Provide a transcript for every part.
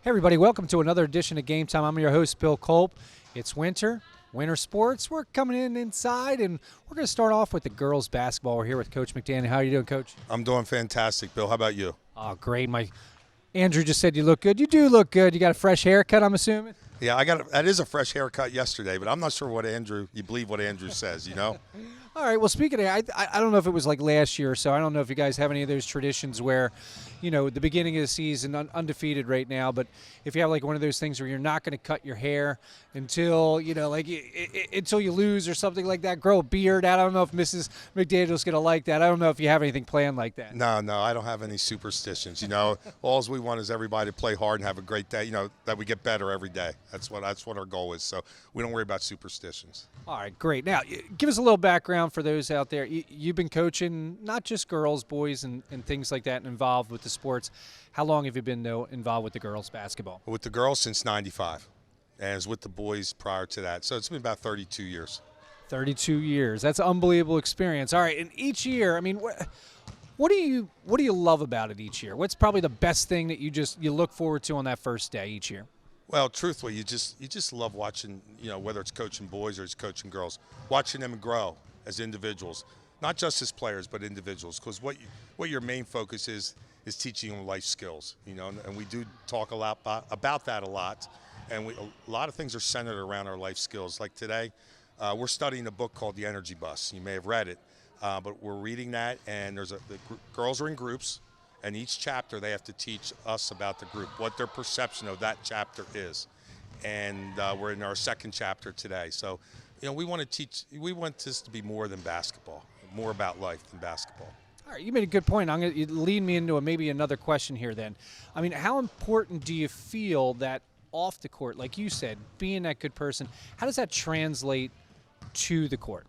Hey everybody, welcome to another edition of Game Time. I'm your host, Bill Culp. It's winter sports. We're coming in inside, and we're going to start off with the girls basketball. We're here with Coach McDaniel. How are you doing, Coach? I'm doing fantastic, Bill. How about you? Oh, great. Andrew just said you look good. You do look good. You got a fresh haircut, I'm assuming? Yeah, that is a fresh haircut yesterday, but I'm not sure you believe what Andrew says, you know? All right, well, speaking of, I don't know if it was like last year or so. I don't know if you guys have any of those traditions where, the beginning of the season, undefeated right now, but if you have like one of those things where you're not going to cut your hair until, until you lose or something like that, grow a beard out. I don't know if Mrs. McDaniel's going to like that. I don't know if you have anything planned like that. No, I don't have any superstitions, All we want is everybody to play hard and have a great day, that we get better every day. That's what our goal is, so we don't worry about superstitions. All right, great. Now, give us a little background for those out there. You've been coaching not just girls, boys, and things like that, and involved with the sports. How long have you been involved with the girls basketball? With the girls since '95, and was with the boys prior to that. So it's been about 32 years. 32 years. That's an unbelievable experience. All right, and each year, what do you love about it each year? What's probably the best thing that you look forward to on that first day each year? Well, truthfully, you just love watching, whether it's coaching boys or it's coaching girls, watching them grow as individuals, not just as players, but individuals. Because what your main focus is teaching them life skills, and we do talk a lot about that a lot. And a lot of things are centered around our life skills. Like today, we're studying a book called The Energy Bus. You may have read it, but we're reading that, and the girls are in groups. And each chapter, they have to teach us about the group, what their perception of that chapter is. And we're in our second chapter today. So, we want this to be more than basketball, more about life than basketball. All right, you made a good point. You lead me into maybe another question here then. How important do you feel that off the court, like you said, being that good person, how does that translate to the court?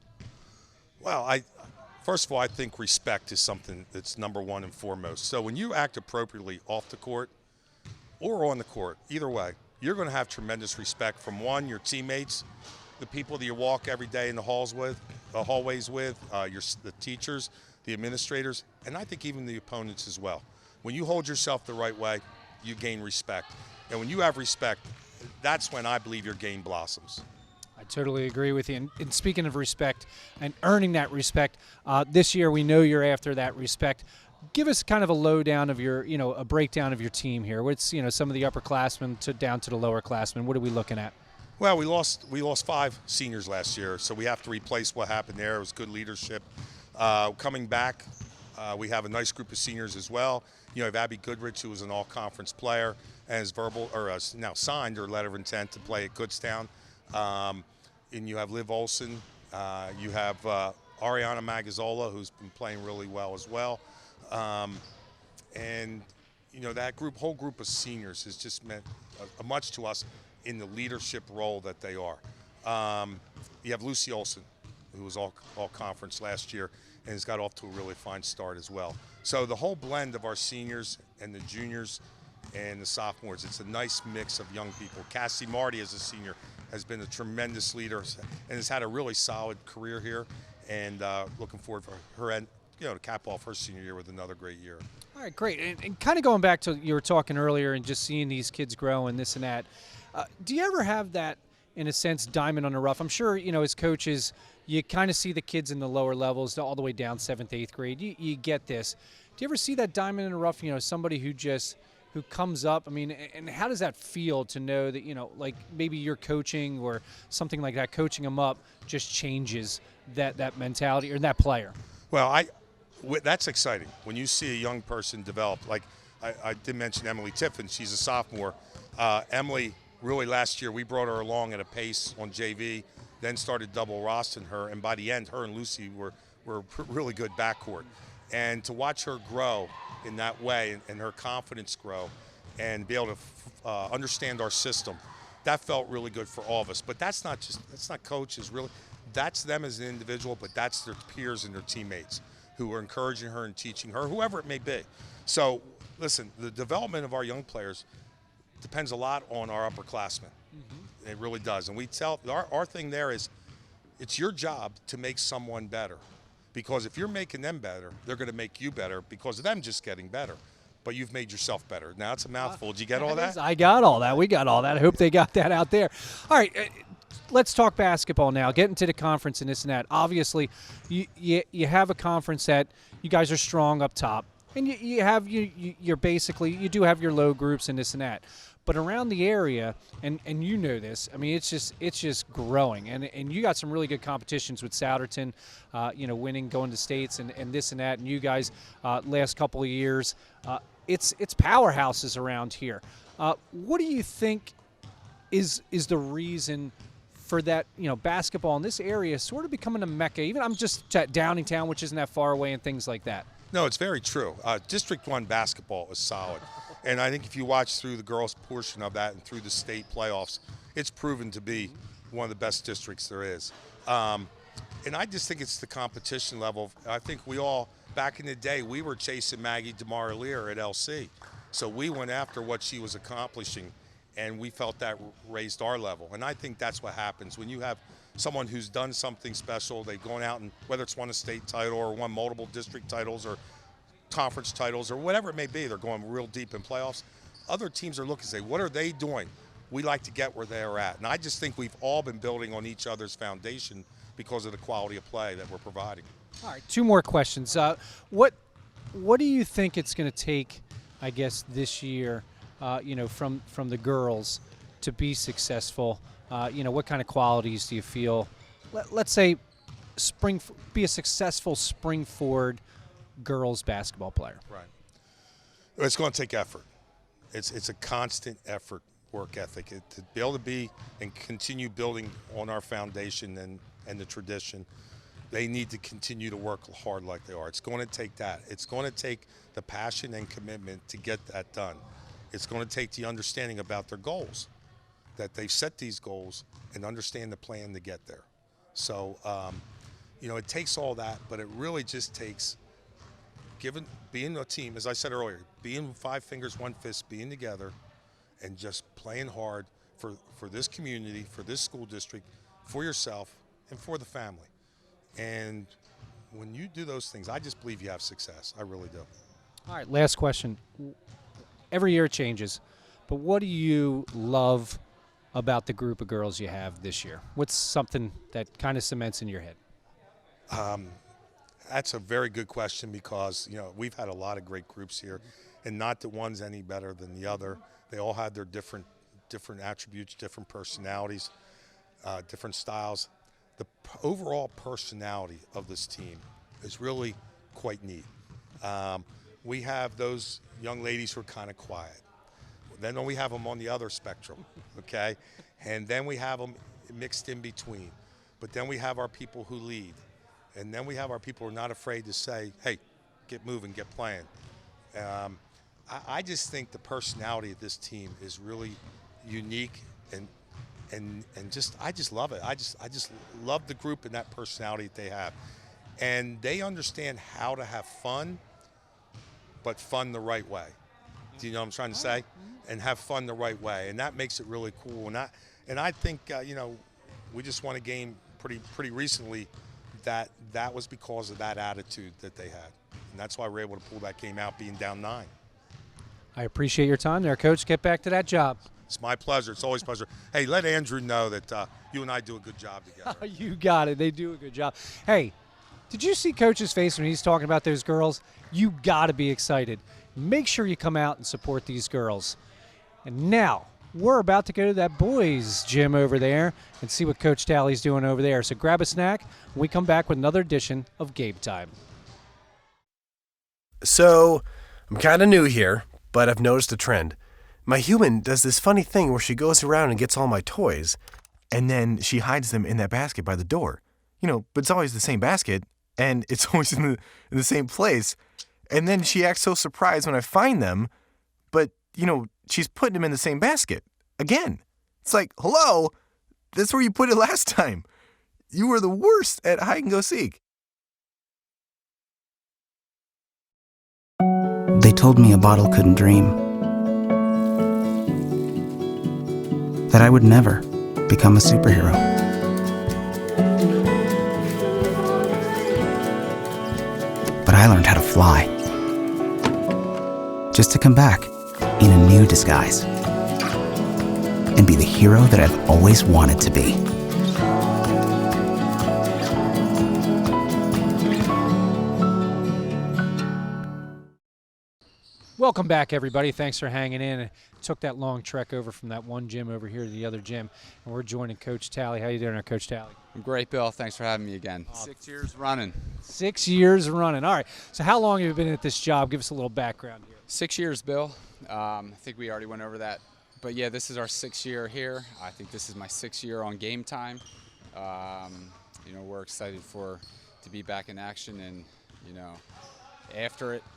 Well, First of all, I think respect is something that's number one and foremost. So when you act appropriately off the court or on the court, either way, you're going to have tremendous respect from your teammates, the people that you walk every day in the hallways with, the teachers, the administrators, and I think even the opponents as well. When you hold yourself the right way, you gain respect. And when you have respect, that's when I believe your game blossoms. I totally agree with you. And speaking of respect and earning that respect, this year we know you're after that respect. Give us kind of a lowdown of your, a breakdown of your team here. What's, some of the upperclassmen down to the lowerclassmen. What are we looking at? Well, we lost 5 seniors last year, so we have to replace what happened there. It was good leadership. Coming back, we have a nice group of seniors as well. You have Abby Goodrich, who was an all-conference player, and is now signed her letter of intent to play at Goodstown. And you have Liv Olson, you have Ariana Magazola, who's been playing really well as well. And, that whole group of seniors has just meant much to us in the leadership role that they are. You have Lucy Olson, who was all conference last year and has got off to a really fine start as well. So the whole blend of our seniors and the juniors and the sophomores, it's a nice mix of young people. Cassie Marty, as a senior, has been a tremendous leader and has had a really solid career here, and looking forward for her to cap off her senior year with another great year. All right, great. And kind of going back to you were talking earlier and just seeing these kids grow and this and that, do you ever have that, in a sense, diamond on the rough? I'm sure, as coaches, you kind of see the kids in the lower levels all the way down 7th, 8th grade. You get this. Do you ever see that diamond in the rough, somebody who comes up? And how does that feel to know that, like maybe you're coaching or something like that, coaching them up just changes that mentality or that player? Well, that's exciting. When you see a young person develop, like I did mention Emily Tiffin, she's a sophomore. Emily, really last year, we brought her along at a pace on JV, then started double rostering her, and by the end, her and Lucy were really good backcourt. And to watch her grow in that way and her confidence grow and be able to understand our system, that felt really good for all of us. But that's not coaches, really. That's them as an individual, but that's their peers and their teammates who are encouraging her and teaching her, whoever it may be. So, listen, the development of our young players depends a lot on our upperclassmen. Mm-hmm. It really does. And we tell our thing there is it's your job to make someone better. Because if you're making them better, they're going to make you better because of them just getting better. but you've made yourself better. Now, it's a mouthful. Did you get all that? I got all that. We got all that. I hope they got that out there. All right. Let's talk basketball now. Get into the conference and this and that. Obviously, you have a conference that you guys are strong up top, and you're basically, you do have your low groups and this and that. But around the area, and you know this, I mean, it's just growing, and you got some really good competitions with Souderton, winning, going to states, and this and that, and you guys last couple of years, it's powerhouses around here. What do you think is the reason for that? Basketball in this area is sort of becoming a mecca. Even I'm just at Downingtown, which isn't that far away, and things like that. No, it's very true. District 1 basketball is solid. And I think if you watch through the girls' portion of that and through the state playoffs, it's proven to be one of the best districts there is. And I just think it's the competition level. I think we all, back in the day, we were chasing Maggie DeMar Lear at LC. So we went after what she was accomplishing, and we felt that raised our level. And I think that's what happens when you have someone who's done something special. They've gone out and, whether it's won a state title or won multiple district titles or conference titles or whatever it may be, they're going real deep in playoffs. Other teams are looking and say, what are they doing? We like to get where they're at. And I just think we've all been building on each other's foundation because of the quality of play that we're providing. All right, 2 more questions. What do you think it's going to take, I guess, this year, from the girls to be successful? What kind of qualities do you feel? Let's say be a successful spring forward girls basketball player. Right. It's going to take effort. It's a constant effort, work ethic. To be able to be and continue building on our foundation and the tradition, they need to continue to work hard like they are. It's going to take that. It's going to take the passion and commitment to get that done. It's going to take the understanding about their goals, that they've set these goals and understand the plan to get there. So, it takes all that, but it really just takes being a team, as I said earlier, being 5 fingers, 1 fist, being together, and just playing hard for this community, for this school district, for yourself, and for the family. And when you do those things, I just believe you have success. I really do. All right, last question. Every year it changes, but what do you love about the group of girls you have this year? What's something that kind of cements in your head? That's a very good question because, we've had a lot of great groups here, and not that one's any better than the other. They all have their different attributes, different personalities, different styles. The overall personality of this team is really quite neat. We have those young ladies who are kind of quiet. Then we have them on the other spectrum, okay? And then we have them mixed in between. But then we have our people who lead. And then we have our people who are not afraid to say, hey, get moving, get playing. I just think the personality of this team is really unique and I just love it. I just love the group and that personality that they have. And they understand how to have fun, but fun the right way. Do you know what I'm trying to say? And have fun the right way. And that makes it really cool. And I think, we just won a game pretty recently that was because of that attitude that they had. And that's why we're able to pull that game out being down 9. I appreciate your time there, Coach. Get back to that job. It's my pleasure. It's always a pleasure. Hey, let Andrew know that you and I do a good job together. You got it. They do a good job. Hey, did you see Coach's face when he's talking about those girls? You got to be excited. Make sure you come out and support these girls. And now, we're about to go to that boys' gym over there and see what Coach Talley's doing over there. So grab a snack when we come back with another edition of Gametime. So, I'm kind of new here, but I've noticed a trend. My human does this funny thing where she goes around and gets all my toys, and then she hides them in that basket by the door. But it's always the same basket, and it's always in the same place. And then she acts so surprised when I find them, but, she's putting them in the same basket. Again. It's like, hello? That's where you put it last time. You were the worst at hide and go seek. They told me a bottle couldn't dream. That I would never become a superhero. But I learned how to fly. just to come back in a new disguise and be the hero that I've always wanted to be. Welcome back, everybody. Thanks for hanging in. It took that long trek over from that one gym over here to the other gym, and we're joining Coach Talley. How you doing, Coach Talley? I'm great, Bill. Thanks for having me again. 6 years running. 6 years running. All right. So how long have you been at this job? Give us a little background here. 6 years, Bill. I think we already went over that. But, yeah, this is our 6th year here. I think this is my 6th year on Gametime. We're excited to be back in action and,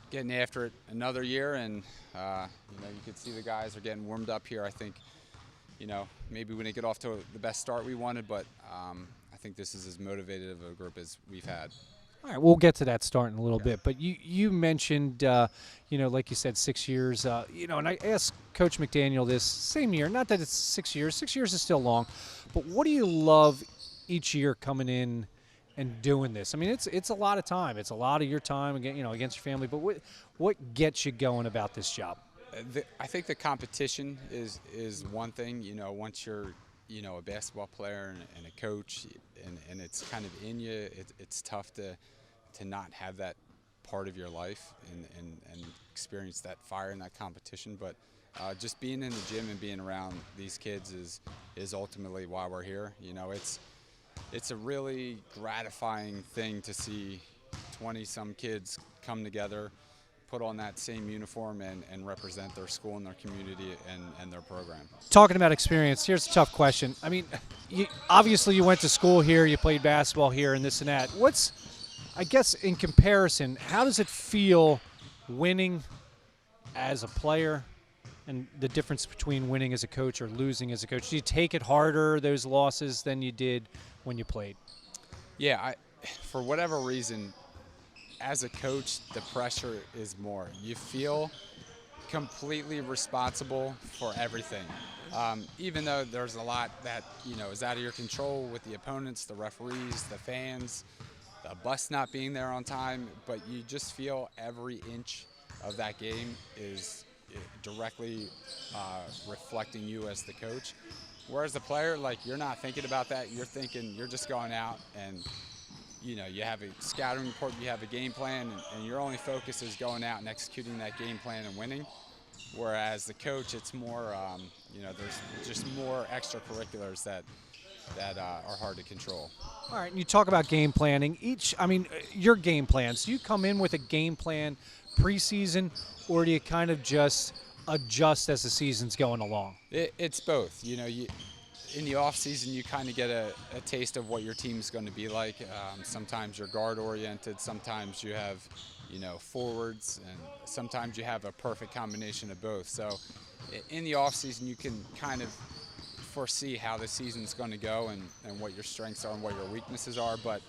getting after it another year. And, you can see the guys are getting warmed up here. I think, maybe we didn't get off to the best start we wanted, but I think this is as motivated of a group as we've had. All right, we'll get to that start in a little bit. But you mentioned, like you said, 6 years. And I asked Coach McDaniel this same year. Not that it's 6 years. 6 years is still long. But what do you love each year coming in and doing this? I mean, it's a lot of time. It's a lot of your time against your family. But what gets you going about this job? I think the competition is one thing. Once you're a basketball player and a coach, and it's kind of in you, it's tough to not have that part of your life and experience that fire and that competition. But just being in the gym and being around these kids is ultimately why we're here. It's a really gratifying thing to see 20-some kids come together, put on that same uniform and represent their school and their community and their program. Talking about experience, here's a tough question. I mean, obviously you went to school here, you played basketball here and this and that. I guess in comparison, how does it feel winning as a player and the difference between winning as a coach or losing as a coach? Do you take it harder, those losses, than you did when you played? Yeah, for whatever reason, as a coach, the pressure is more. You feel completely responsible for everything. Even though there's a lot that, is out of your control with the opponents, the referees, the fans, the bus not being there on time, but you just feel every inch of that game is directly reflecting you as the coach. Whereas the player, you're not thinking about that. You're just going out and you have a scouting report, you have a game plan, and your only focus is going out and executing that game plan and winning. Whereas the coach, it's more, there's just more extracurriculars that are hard to control. All right, and you talk about game planning. Your game plans, do you come in with a game plan preseason, or do you kind of just adjust as the season's going along? It's both. In the off season, you kind of get a taste of what your team's going to be like. Sometimes you're guard oriented, sometimes you have, forwards, and sometimes you have a perfect combination of both. So in the off season, you can kind of foresee how the season's going to go and what your strengths are and what your weaknesses are. But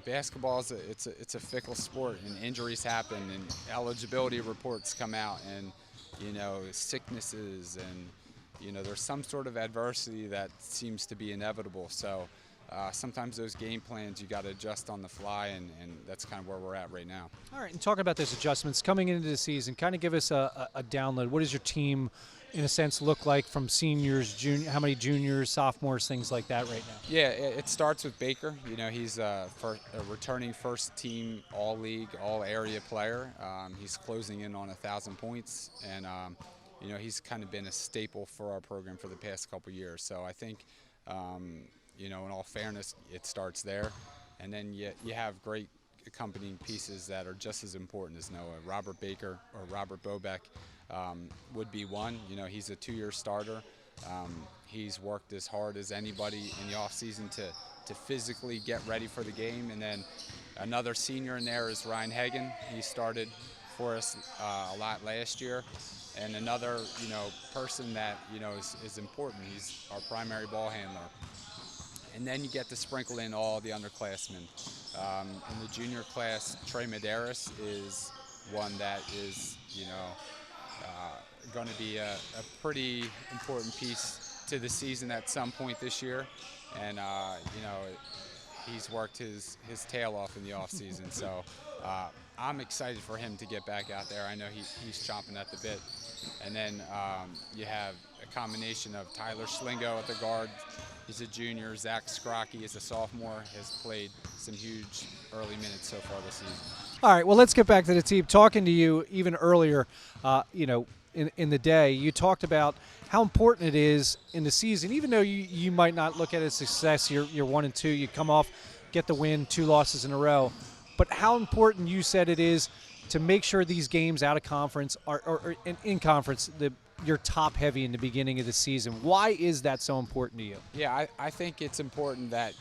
basketball it's a fickle sport, and injuries happen, and eligibility reports come out, and sicknesses, and there's some sort of adversity that seems to be inevitable. So sometimes those game plans you got to adjust on the fly, and that's kind of where we're at right now. All right, and talking about those adjustments coming into the season, kind of give us a download. What does your team, in a sense, look like from seniors, how many juniors, sophomores, things like that right now? Yeah, it starts with Baker. He's a returning first-team All-League, All-Area player. He's closing in on 1,000 points, and he's kind of been a staple for our program for the past couple years. So I think, in all fairness, it starts there. And then you have great accompanying pieces that are just as important as Noah. Robert Baker or Robert Bobeck would be one. He's a 2-year starter. He's worked as hard as anybody in the offseason to physically get ready for the game. And then another senior in there is Ryan Hagan. He started for us a lot last year. And another, person that, is important. He's our primary ball handler. And then you get to sprinkle in all the underclassmen. In the junior class, Trey Medeiros is one that is, going to be a pretty important piece to the season at some point this year. And, he's worked his tail off in the offseason. So I'm excited for him to get back out there. I know he's chomping at the bit. And then you have a combination of Tyler Schlingo at the guard. He's a junior. Zach Scrocky is a sophomore, has played some huge early minutes so far this season. All right, well, let's get back to the team. Talking to you even earlier, in the day, you talked about how important it is in the season, even though you might not look at it as success. You're 1-2. You come off, get the win, 2 losses in a row. But how important you said it is to make sure these games out of conference or in conference, you're top heavy in the beginning of the season. Why is that so important to you? Yeah, I think it's important that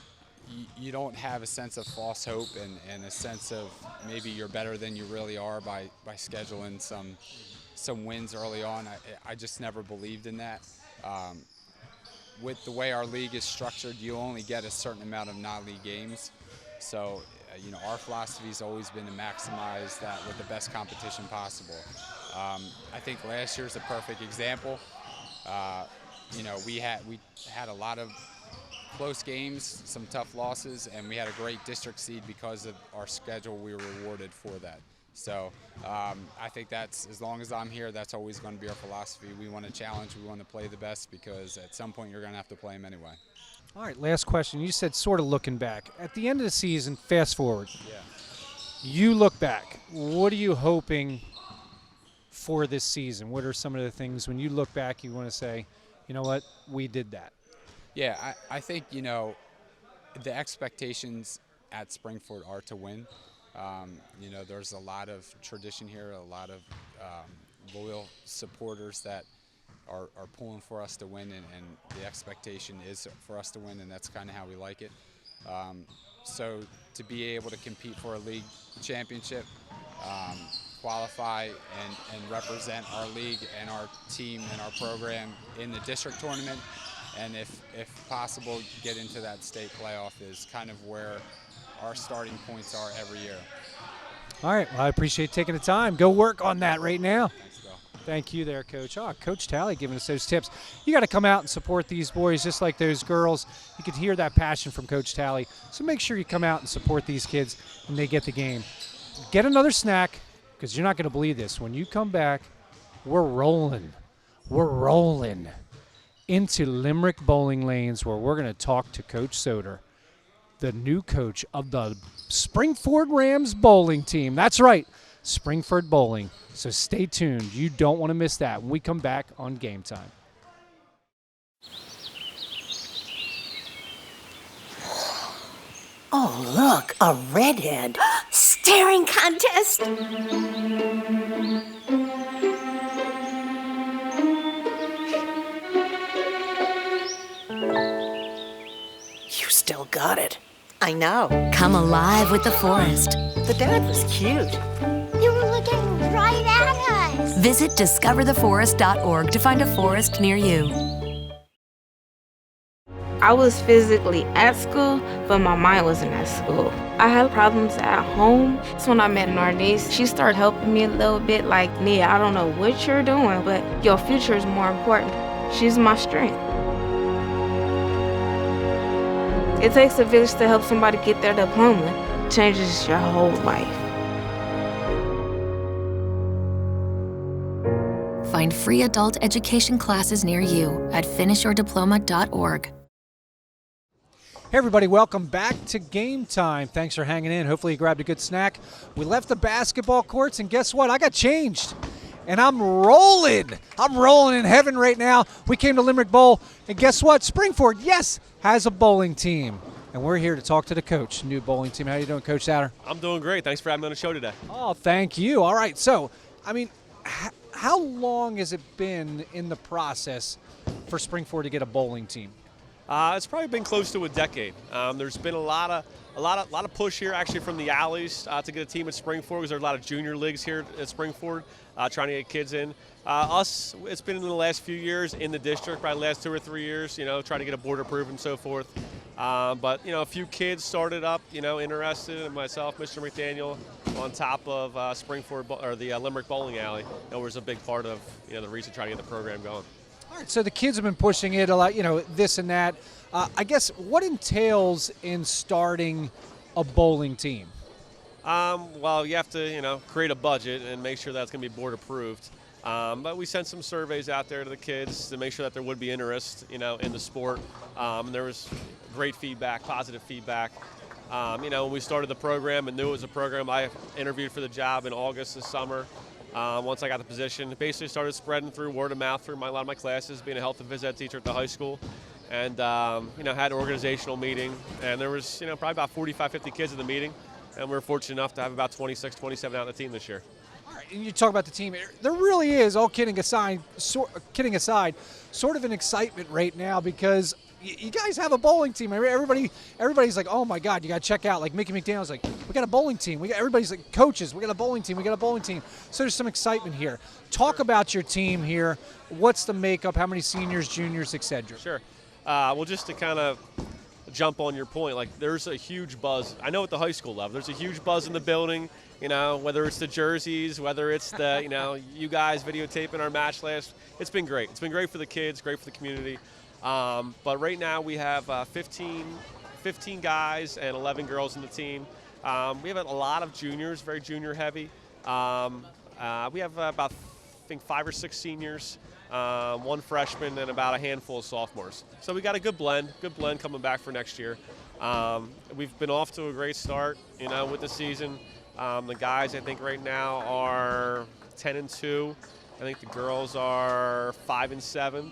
you don't have a sense of false hope and a sense of maybe you're better than you really are by scheduling some wins early on. I just never believed in that. With the way our league is structured, you only get a certain amount of non-league games. So, our philosophy has always been to maximize that with the best competition possible. I think last year's a perfect example. We had a lot of close games, some tough losses, and we had a great district seed because of our schedule. We were rewarded for that. So I think that's, as long as I'm here, that's always going to be our philosophy. We want to challenge, we want to play the best, because at some point you're going to have to play them anyway. All right, last question. You said sort of looking back. At the end of the season, fast forward. Yeah. You look back. What are you hoping for this season? What are some of the things when you look back you want to say, you know what, we did that? Yeah, I think, the expectations at Springford are to win. There's a lot of tradition here, a lot of loyal supporters that are pulling for us to win, and the expectation is for us to win, and that's kind of how we like it. So to be able to compete for a league championship, qualify and represent our league and our team and our program in the district tournament, and if possible, get into that state playoff is kind of where our starting points are every year. All right, well, I appreciate taking the time. Go work on that right now. Thanks, Bill. Thank you there, Coach. Oh, Coach Talley giving us those tips. You got to come out and support these boys just like those girls. You could hear that passion from Coach Talley. So make sure you come out and support these kids and they get the game. Get another snack, because you're not going to believe this. When you come back, we're rolling. We're rolling into Limerick bowling lanes, where we're going to talk to Coach Soder, the new coach of the Springford Rams bowling team. That's right, Springford Bowling. So stay tuned. You don't want to miss that when we come back on Game Time. Oh, look, a redhead. Staring contest. You still got it. I know. Come alive with the forest. The dad was cute. You were looking right at us. Visit discovertheforest.org to find a forest near you. I was physically at school, but my mind wasn't at school. I had problems at home. That's when I met Narnese. She started helping me a little bit, like, Nia, I don't know what you're doing, but your future is more important. She's my strength. It takes a village to help somebody get their diploma. It changes your whole life. Find free adult education classes near you at finishyourdiploma.org. Hey everybody, welcome back to Game Time. Thanks for hanging in. Hopefully you grabbed a good snack. We left the basketball courts, and guess what? I got changed, and I'm rolling. I'm rolling in heaven right now. We came to Limerick Bowl, and guess what? Springford, yes, has a bowling team. And we're here to talk to the coach, new bowling team. How you doing, Coach Souter? I'm doing great. Thanks for having me on the show today. Oh, thank you. All right, so, how long has it been in the process for Springford to get a bowling team? It's probably been close to a decade. There's been a lot of push here, actually, from the alleys to get a team at Springford, because there's a lot of junior leagues here at Springford trying to get kids in. It's been in the last few years in the district, probably the last 2 or 3 years, trying to get a board approved and so forth. But a few kids started up, interested, and myself, Mr. McDaniel, on top of Springford or the Limerick Bowling Alley, was a big part of the reason trying to get the program going. All right, so the kids have been pushing it a lot, this and that. I guess what entails in starting a bowling team? Well, you have to, create a budget and make sure that's going to be board approved. But we sent some surveys out there to the kids to make sure that there would be interest, in the sport. And there was great feedback, positive feedback. When we started the program and knew it was a program, I interviewed for the job in August this summer. Once I got the position, it basically started spreading through word of mouth through a lot of my classes, being a health and phys ed teacher at the high school. And, had an organizational meeting. And there was, probably about 45, 50 kids in the meeting. And we were fortunate enough to have about 26, 27 out on the team this year. All right, and you talk about the team. There really is, all kidding aside, sort of an excitement right now because you guys have a bowling team. Everybody's like, oh my God, you got to check out. Like Mickey McDaniel's like, we got a bowling team. Everybody's like, coaches, we got a bowling team. We got a bowling team. So there's some excitement here. Talk about your team here. What's the makeup? How many seniors, juniors, etc.? Sure. Well, just to kind of jump on your point, like there's a huge buzz. I know at the high school level, there's a huge buzz in the building, whether it's the jerseys, whether it's the, you guys videotaping our match last. It's been great. It's been great for the kids, great for the community. But right now we have 15 guys and 11 girls in the team. We have a lot of juniors, very junior heavy. We have about, I think, 5 or 6 seniors. 1 freshman and about a handful of sophomores. So we got a good blend coming back for next year. We've been off to a great start, with the season. The guys, I think, right now are 10-2. I think the girls are 5-7.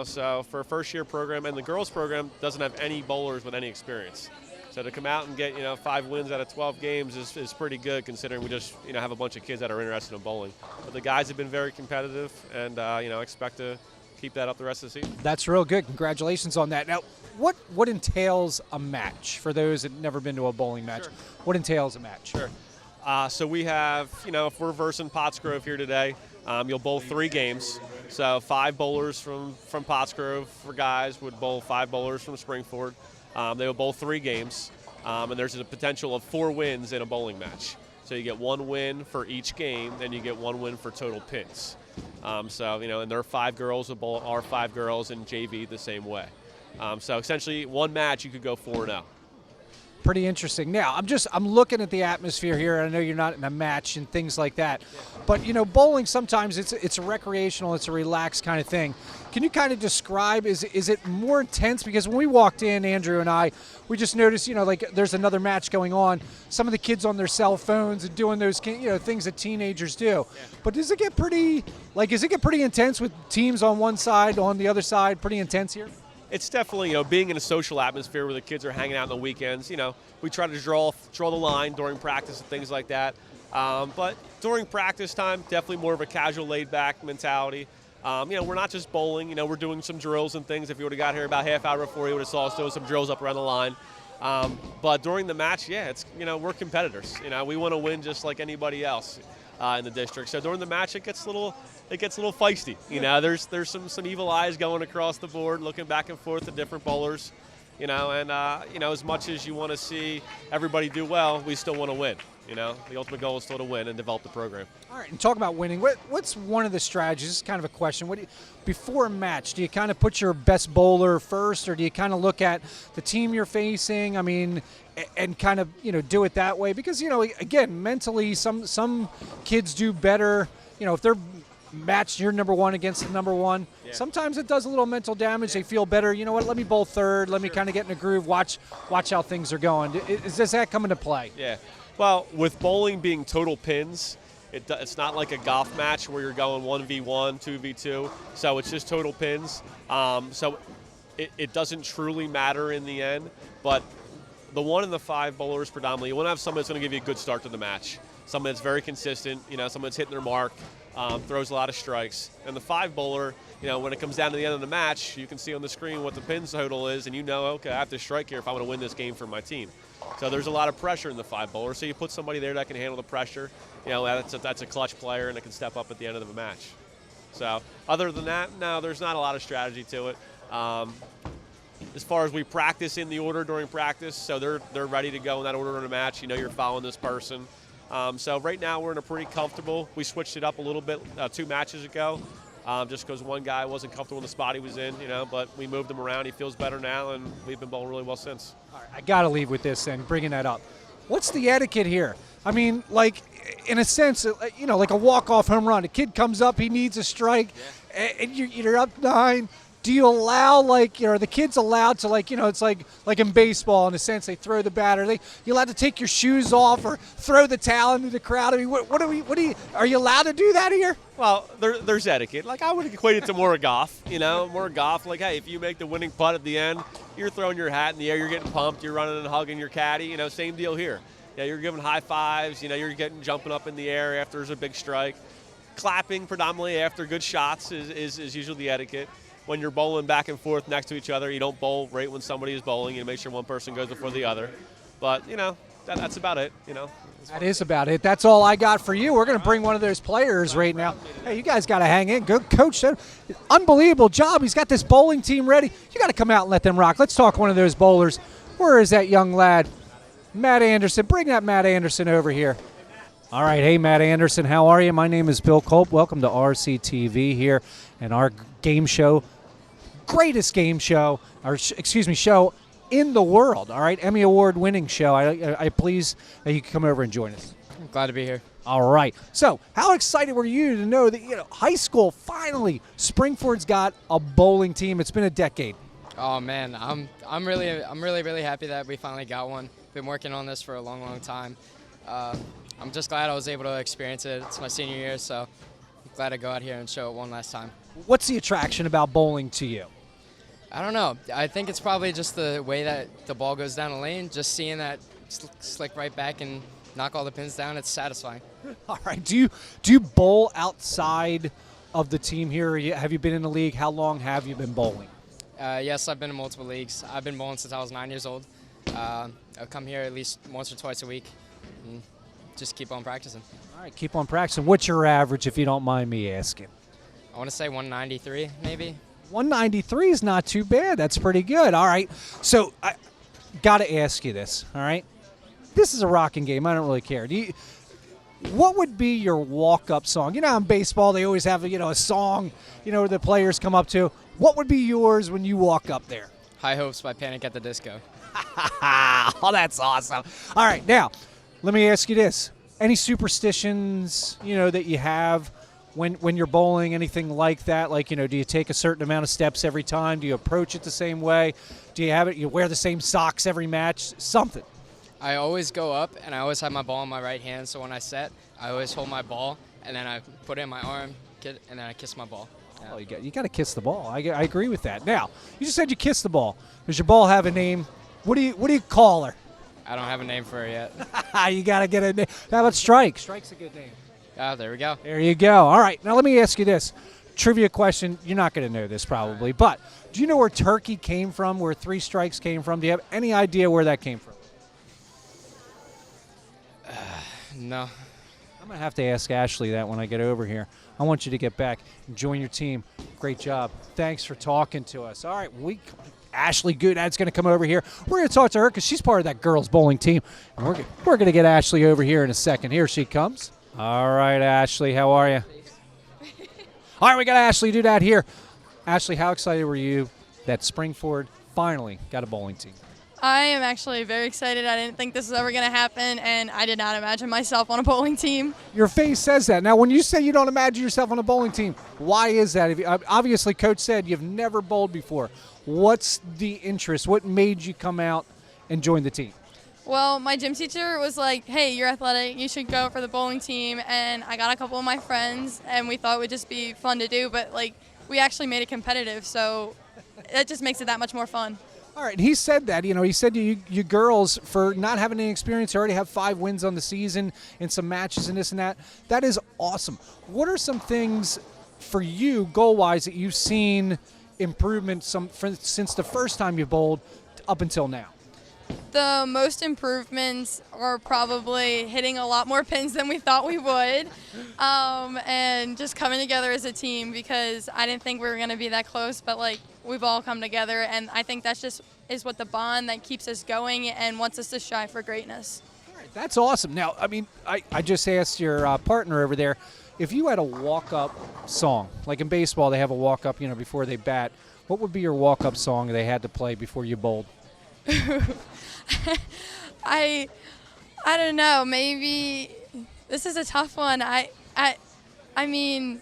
So for a first-year program, and the girls program doesn't have any bowlers with any experience. So to come out and get 5 wins out of 12 games is pretty good, considering we just have a bunch of kids that are interested in bowling. But the guys have been very competitive, and expect to keep that up the rest of the season. That's real good. Congratulations on that. Now, what entails a match for those that have never been to a bowling match? Sure. What entails a match? Sure. So we have, if we're versing Pottsgrove here today, you'll bowl 3 games. So 5 bowlers from Pottsgrove for guys would bowl 5 bowlers from Springford. They will bowl 3 games, and there's a potential of 4 wins in a bowling match. So you get 1 win for each game, then you get 1 win for total pins. And there are 5 girls who bowl our 5 girls, and JV the same way. So essentially, 1 match you could go 4-0. Pretty interesting. Now, I'm looking at the atmosphere here. I know you're not in a match and things like that, but bowling sometimes it's a recreational, it's a relaxed kind of thing. Can you kind of describe? Is it more intense? Because when we walked in, Andrew and I, we just noticed like there's another match going on. Some of the kids on their cell phones and doing those things that teenagers do. Yeah. But does it get pretty intense with teams on one side, on the other side? Pretty intense here. It's definitely, being in a social atmosphere where the kids are hanging out on the weekends. We try to draw the line during practice and things like that. But during practice time, definitely more of a casual, laid-back mentality. We're not just bowling. We're doing some drills and things. If you would have got here about half hour before, you would have saw us doing some drills up around the line. But during the match, it's we're competitors. We want to win just like anybody else in the district. So during the match, it gets a little feisty. There's some evil eyes going across the board, looking back and forth at different bowlers. As much as you want to see everybody do well, we still want to win. The ultimate goal is still to win and develop the program. All right, and talk about winning. What's one of the strategies? This is kind of a question. Before a match, do you kind of put your best bowler first, or do you kind of look at the team you're facing? I mean, and kind of do it that way because again, mentally, some kids do better. If they're matched, you're number 1 against the number 1. Yeah. Sometimes it does a little mental damage. Yeah. They feel better. You know what? Let me bowl third. Let me kind of get in a groove. Watch how things are going. Does that come into play? Yeah. Well, with bowling being total pins, it's not like a golf match where you're going 1v1, 2v2. So it's just total pins. So it doesn't truly matter in the end. But the 1 and the 5 bowlers predominantly, you want to have someone that's going to give you a good start to the match. Someone that's very consistent, someone that's hitting their mark, throws a lot of strikes. And the 5 bowler, when it comes down to the end of the match, you can see on the screen what the pin total is, and okay, I have to strike here if I want to win this game for my team. So there's a lot of pressure in the 5 bowler, so you put somebody there that can handle the pressure. That's a clutch player and that can step up at the end of the match. So other than that, no, there's not a lot of strategy to it. As far as we practice in the order during practice, so they're ready to go in that order in a match. You're following this person. So right now we're in a pretty comfortable. We switched it up a little bit 2 matches ago, just because one guy wasn't comfortable in the spot he was in, but we moved him around. He feels better now, and we've been bowling really well since. All right, I got to leave with this and bringing that up. What's the etiquette here? I mean, like, in a sense, like a walk-off home run. A kid comes up, he needs a strike, and you're up 9. Do you allow, are the kids allowed to, it's like in baseball, in a sense, they throw the batter. You allowed to take your shoes off or throw the towel into the crowd? I mean, are you allowed to do that here? Well, there's etiquette. Like, I would equate it to more golf, more golf. Like, hey, if you make the winning putt at the end, you're throwing your hat in the air, you're getting pumped, you're running and hugging your caddy, same deal here. Yeah, you're giving high fives, you're jumping up in the air after there's a big strike. Clapping predominantly after good shots is usually the etiquette. When you're bowling back and forth next to each other, you don't bowl right when somebody is bowling. You make sure one person goes before the other. But, that's about it, That is about it. That's all I got for you. We're going to bring one of those players right now. Hey, you guys got to hang in. Good coach. Unbelievable job. He's got this bowling team ready. You got to come out and let them rock. Let's talk one of those bowlers. Where is that young lad? Matt Anderson. Bring that Matt Anderson over here. All right. Hey, Matt Anderson. How are you? My name is Bill Culp. Welcome to RCTV here and our game show. Greatest game show, show in the world. All right, Emmy Award winning show. I please that you can come over and join us. I'm glad to be here. All right. So, how excited were you to know that high school finally Springford's got a bowling team? It's been a decade. Oh man, I'm really happy that we finally got one. Been working on this for a long time. I'm just glad I was able to experience it. It's my senior year, so I'm glad to go out here and show it one last time. What's the attraction about bowling to you? I don't know. I think it's probably just the way that the ball goes down the lane. Just seeing that slick right back and knock all the pins down, it's satisfying. All right. Do you bowl outside of the team here? Have you been in the league? How long have you been bowling? Yes, I've been in multiple leagues. I've been bowling since I was 9 years old. I'll come here at least once or twice a week and just keep on practicing. All right, keep on practicing. What's your average, if you don't mind me asking? I want to say 193, maybe. 193 is not too bad. That's pretty good. All right. So I got to ask you this. All right. This is a rocking game. I don't really care. What would be your walk-up song? In baseball they always have a song where the players come up to. What would be yours when you walk up there? High Hopes by Panic at the Disco. Oh, that's awesome. All right. Now, let me ask you this. Any superstitions, that you have when you're bowling, anything like that? Do you take a certain amount of steps every time? Do you approach it the same way? Do you have it, you wear the same socks every match? Something. I always go up, and I always have my ball in my right hand, so when I set, I always hold my ball, and then I put it in my arm, and then I kiss my ball. Yeah. Oh, you got to kiss the ball. I agree with that. Now, you just said you kiss the ball. Does your ball have a name? What do you call her? I don't have a name for her yet. You got to get a name. How about Strike? Strike's a good name. There we go. There you go. All right. Now let me ask you this. Trivia question. You're not going to know this probably, but do you know where turkey came from, where 3 strikes came from? Do you have any idea where that came from? No. I'm going to have to ask Ashley that when I get over here. I want you to get back and join your team. Great job. Thanks for talking to us. All right. Ashley Goodad's going to come over here. We're going to talk to her because she's part of that girls bowling team. And we're going to get Ashley over here in a second. Here she comes. All right, Ashley, how are you? All right, we got Ashley Goodad here. Ashley, how excited were you that Springford finally got a bowling team? I am actually very excited. I didn't think this was ever going to happen, and I did not imagine myself on a bowling team. Your face says that. Now, when you say you don't imagine yourself on a bowling team, why is that? Obviously, Coach said you've never bowled before. What's the interest? What made you come out and join the team? Well, my gym teacher was like, hey, you're athletic, you should go for the bowling team, and I got a couple of my friends, and we thought it would just be fun to do, but we actually made it competitive, so it just makes it that much more fun. All right, and he said that, he said you girls, for not having any experience, you already have 5 wins on the season in some matches and this and that. That is awesome. What are some things for you, goal-wise, that you've seen improvement since the first time you bowled up until now? The most improvements are probably hitting a lot more pins than we thought we would, and just coming together as a team, because I didn't think we were going to be that close, but we've all come together, and I think that's just is what the bond that keeps us going and wants us to strive for greatness. All right, that's awesome. Now, I just asked your partner over there, if you had a walk-up song, like in baseball they have a walk-up, before they bat, what would be your walk-up song they had to play before you bowled? I don't know. Maybe this is a tough one. I mean,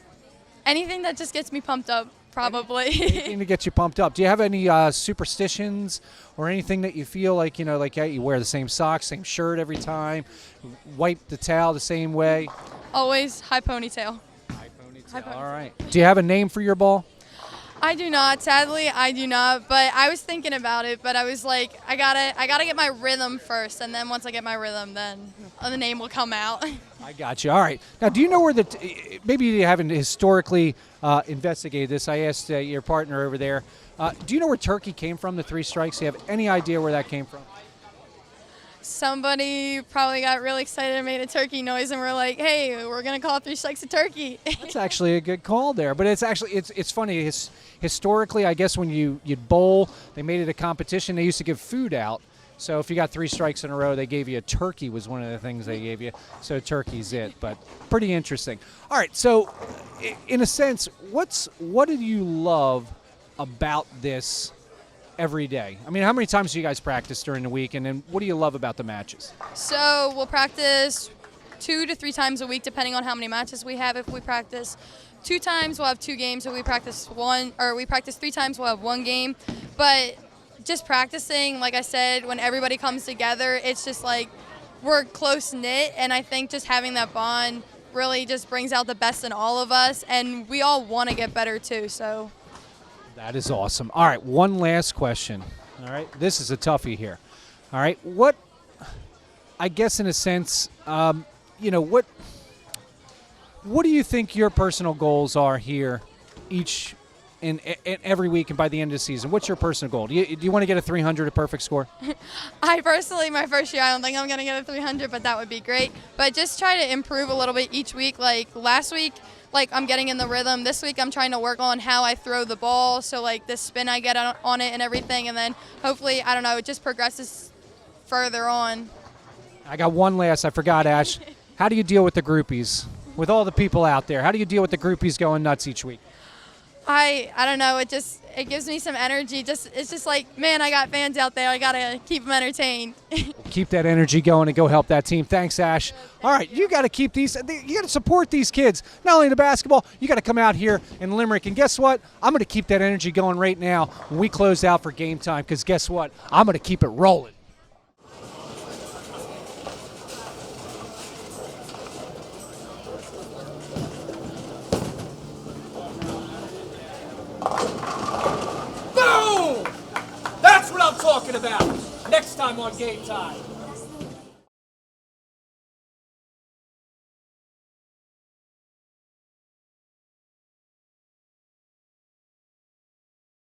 anything that just gets me pumped up, probably. Anything to get you pumped up. Do you have any superstitions or anything that you feel like, like you wear the same socks, same shirt every time, wipe the towel the same way? Always high ponytail. High ponytail. All right. Do you have a name for your ball? I do not. Sadly, I do not. But I was thinking about it. But I was like, I gotta get my rhythm first, and then once I get my rhythm, then the name will come out. I got you. All right. Now, do you know where maybe you haven't historically investigated this. I asked your partner over there. Do you know where turkey came from, the 3 strikes? Do you have any idea where that came from? Somebody probably got really excited and made a turkey noise, and we're like, hey, we're going to call 3 strikes a turkey. That's actually a good call there. But it's actually, it's funny. Historically, I guess when you'd bowl, they made it a competition. They used to give food out. So if you got 3 strikes in a row, they gave you a turkey was one of the things they gave you. So turkey's it, but pretty interesting. All right, so in a sense, what do you love about this every day? I mean, how many times do you guys practice during the week, and then what do you love about the matches? So we'll practice 2 to 3 times a week, depending on how many matches we have. If we practice 2 times, we'll have 2 games. If we practice 3 times, we'll have 1 game. But just practicing, like I said, when everybody comes together, it's just like we're close-knit, and I think just having that bond really just brings out the best in all of us, and we all want to get better too. So that is awesome. All right, one last question. All right, this is a toughie here. All right, I guess in a sense, what do you think your personal goals are here each in every week and by the end of the season? What's your personal goal? Do you want to get a 300, a perfect score? I personally, my first year, I don't think I'm going to get a 300, but that would be great. But just try to improve a little bit each week. Like last week, I'm getting in the rhythm. This week I'm trying to work on how I throw the ball, so the spin I get on it and everything, and then hopefully, I don't know, it just progresses further on. I got one last. I forgot, Ash. How do you deal with the groupies? With all the people out there, how do you deal with the groupies going nuts each week? I don't know. It gives me some energy. It's just like, man, I got fans out there. I gotta keep them entertained. Keep that energy going and go help that team. Thanks, Ash. All right, you got to keep these. You got to support these kids. Not only in the basketball, you got to come out here in Limerick. And guess what? I'm going to keep that energy going right now when we close out for game time. Because guess what? I'm going to keep it rolling. Boom! That's what I'm talking about. Next time on Game Time.